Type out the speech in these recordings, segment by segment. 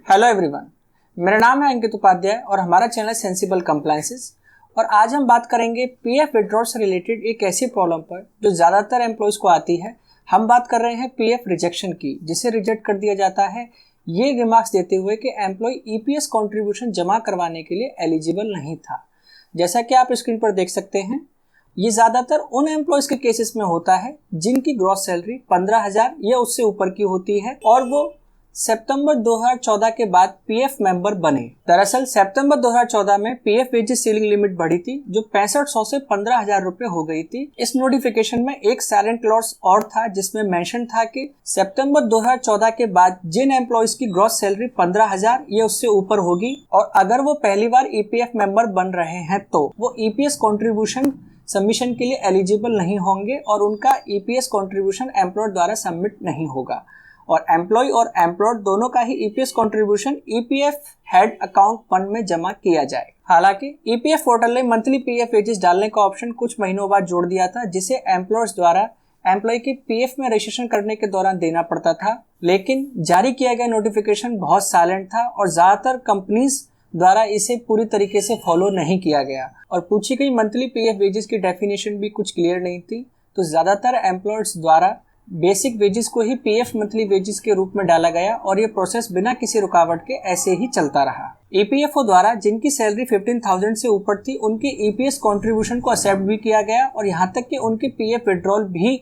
Hello everyone, मेरा नाम है अंकित उपाध्याय और हमारा चैनल सेंसिबल कंप्लायंसेस। और आज हम बात करेंगे पीएफ विड्रॉल से रिलेटेड एक ऐसी प्रॉब्लम पर जो ज़्यादातर एम्प्लॉयज़ को आती है। हम बात कर रहे हैं पीएफ रिजेक्शन की, जिसे रिजेक्ट कर दिया जाता है ये रिमार्क्स देते हुए कि एम्प्लॉय ईपीएस कंट्रीब्यूशन जमा करवाने के लिए एलिजिबल नहीं था। जैसा कि आप स्क्रीन पर देख सकते हैं, ये ज़्यादातर उन एम्प्लॉयज़ के केसेस में होता है जिनकी ग्रॉस सैलरी 15,000 या उससे ऊपर की होती है और वो सितंबर 2014 के बाद पीएफ मेंबर बने। दरअसल सितंबर 2014 में पीएफ वेजेस सीलिंग लिमिट बढ़ी थी, जो 6500 से 15,000 रुपए हो गई थी। इस नोटिफिकेशन में एक साइलेंट क्लॉज और था जिसमें मेंशन था कि सितंबर 2014 के बाद जिन एम्प्लॉयज की ग्रॉस सैलरी 15,000 या उससे ऊपर होगी और अगर वो पहली बार ईपीएफ मेंबर बन रहे हैं तो वो ईपीएस कंट्रीब्यूशन सबमिशन के लिए एलिजिबल नहीं होंगे और उनका ईपीएस कंट्रीब्यूशन एम्प्लॉयर द्वारा सबमिट नहीं होगा। और एम्प्लॉय और एम्प्लॉयड दोनों का ही EPS contribution EPF head account fund में जमा किया जाए। हालांकि ईपीएफ पोर्टल ने मंथली पीएफ वेजेस डालने का ऑप्शन कुछ महीनों बाद जोड़ दिया था, जिसे एम्प्लॉयर्स द्वारा एम्प्लॉय के पीएफ में रजिस्ट्रेशन करने के दौरान देना पड़ता था। लेकिन जारी किया गया नोटिफिकेशन बहुत साइलेंट था और ज्यादातर कंपनीज द्वारा इसे पूरी तरीके से फॉलो नहीं किया गया और पूछी गई मंथली पीएफ वेजेस की डेफिनेशन भी कुछ क्लियर नहीं थी। तो ज्यादातर एम्प्लॉयर्स द्वारा बेसिक वेजेस को ही पीएफ मंथली वेजेस के रूप में डाला गया और ये प्रोसेस बिना किसी रुकावट के ऐसे ही चलता रहा। ईपीएफओ द्वारा जिनकी सैलरी 15,000 से ऊपर थी उनके ईपीएस कंट्रीब्यूशन को एक्सेप्ट भी किया गया और यहाँ तक कि उनके पीएफ विड्रॉल भी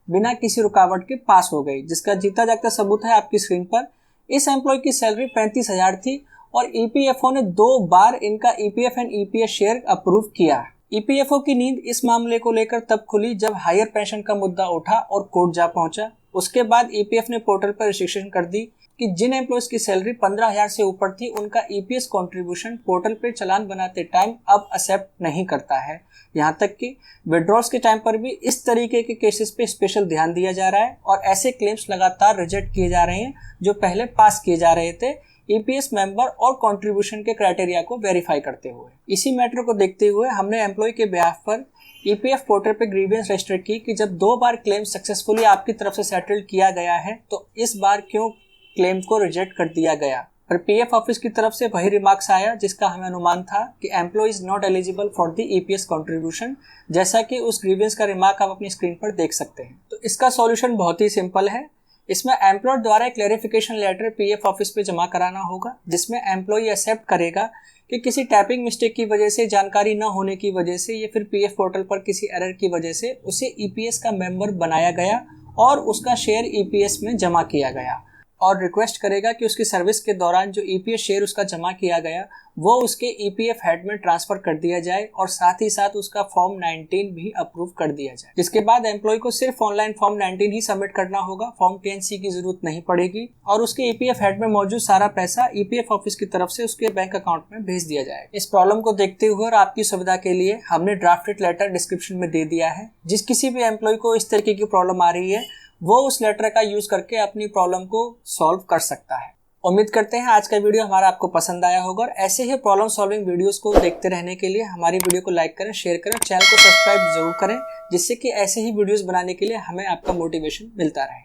बिना किसी रुकावट के पास हो गई, जिसका जीता जागता सबूत है आपकी स्क्रीन पर। इस एम्प्लॉय की सैलरी 35,000 थी और ईपीएफओ ने 2 बार इनका EPF and EPS share approve किया। ईपीएफओ की नींद इस मामले को लेकर तब खुली जब हायर पेंशन का मुद्दा उठा और कोर्ट जा पहुंचा। उसके बाद ईपीएफ ने पोर्टल पर रिस्ट्रिक्शन कर दी कि जिन एम्प्लॉयज की सैलरी 15,000 से ऊपर थी उनका ईपीएस कंट्रीब्यूशन पोर्टल पर चालान बनाते टाइम अब एक्सेप्ट नहीं करता है। यहाँ तक कि विड्रॉल्स के टाइम पर भी इस तरीके के केसेस पे स्पेशल ध्यान दिया जा रहा है और ऐसे क्लेम्स लगातार रिजेक्ट किए जा रहे हैं जो पहले पास किए जा रहे थे ईपीएस मेंबर और कंट्रीब्यूशन के क्राइटेरिया को वेरीफाई करते हुए। इसी मैटर को देखते हुए हमने एम्प्लॉय के बिहाफ पर ईपीएफ पोर्टल पर ग्रीवेंस रजिस्टर की कि जब 2 बार क्लेम सक्सेसफुली आपकी तरफ से सेटल किया गया है तो इस बार क्यों क्लेम को रिजेक्ट कर दिया गया। पर पीएफ ऑफिस की तरफ से वही रिमार्क्स आया जिसका हमें अनुमान था कि employ is not eligible for the EPS contribution, जैसा कि उस ग्रीवेंस का रिमार्क आप अपनी स्क्रीन पर देख सकते हैं। तो इसका सॉल्यूशन बहुत ही सिंपल है। इसमें एम्प्लॉयर द्वारा एक क्लैरिफिकेशन लेटर पीएफ ऑफिस पे जमा कराना होगा, जिसमें एम्प्लॉय एक्सेप्ट करेगा कि किसी टाइपिंग मिस्टेक की वजह से, जानकारी न होने की वजह से या फिर पीएफ पोर्टल पर किसी एरर की वजह से उसे ईपीएस का मेंबर बनाया गया और उसका शेयर ईपीएस में जमा किया गया और रिक्वेस्ट करेगा कि उसकी सर्विस के दौरान जो ईपीएस शेयर उसका जमा किया गया वो उसके ईपीएफ हेड में ट्रांसफर कर दिया जाए और साथ ही साथ उसका फॉर्म 19 भी अप्रूव कर दिया जाए। जिसके बाद एम्प्लॉय को सिर्फ ऑनलाइन फॉर्म 19 ही सबमिट करना होगा, फॉर्म 10C की जरूरत नहीं पड़ेगी और उसके ईपीएफ हेड में मौजूद सारा पैसा ईपीएफ ऑफिस की तरफ से उसके बैंक अकाउंट में भेज दिया जाए। इस प्रॉब्लम को देखते हुए और आपकी सुविधा के लिए हमने ड्राफ्टेड लेटर डिस्क्रिप्शन में दे दिया है। जिस किसी भी एम्प्लॉय को इस तरीके की प्रॉब्लम आ रही है वो उस लेटर का यूज करके अपनी प्रॉब्लम को सॉल्व कर सकता है। उम्मीद करते हैं आज का वीडियो हमारा आपको पसंद आया होगा और ऐसे ही प्रॉब्लम सॉल्विंग वीडियोस को देखते रहने के लिए हमारी वीडियो को लाइक करें, शेयर करें, चैनल को सब्सक्राइब जरूर करें, जिससे कि ऐसे ही वीडियोस बनाने के लिए हमें आपका मोटिवेशन मिलता रहे।